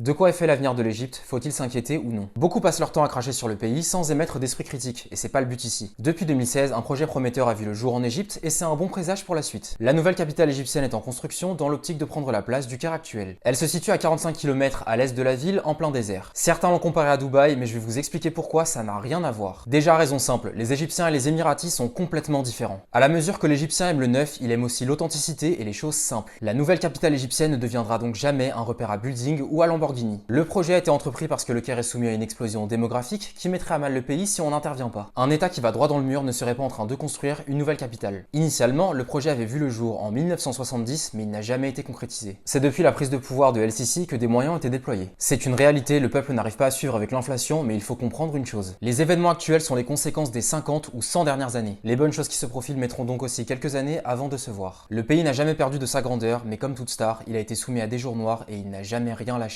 De quoi est fait l'avenir de l'Égypte? Faut-il s'inquiéter ou non? Beaucoup passent leur temps à cracher sur le pays sans émettre d'esprit critique, et c'est pas le but ici. Depuis 2016, un projet prometteur a vu le jour en Égypte, et c'est un bon présage pour la suite. La nouvelle capitale égyptienne est en construction dans l'optique de prendre la place du Caire actuel. Elle se situe à 45 km à l'est de la ville, en plein désert. Certains l'ont comparé à Dubaï, mais je vais vous expliquer pourquoi ça n'a rien à voir. Déjà, raison simple, les Égyptiens et les Émiratis sont complètement différents. À la mesure que l'Égyptien aime le neuf, il aime aussi l'authenticité et les choses simples. La nouvelle capitale égyptienne ne deviendra donc jamais un repère à building ou à Lamborghini. Le projet a été entrepris parce que le Caire est soumis à une explosion démographique qui mettrait à mal le pays si on n'intervient pas. Un État qui va droit dans le mur ne serait pas en train de construire une nouvelle capitale. Initialement, le projet avait vu le jour en 1970, mais il n'a jamais été concrétisé. C'est depuis la prise de pouvoir de El-Sisi que des moyens ont été déployés. C'est une réalité, le peuple n'arrive pas à suivre avec l'inflation, mais il faut comprendre une chose. Les événements actuels sont les conséquences des 50 ou 100 dernières années. Les bonnes choses qui se profilent mettront donc aussi quelques années avant de se voir. Le pays n'a jamais perdu de sa grandeur, mais comme toute star, il a été soumis à des jours noirs et il n'a jamais rien lâché.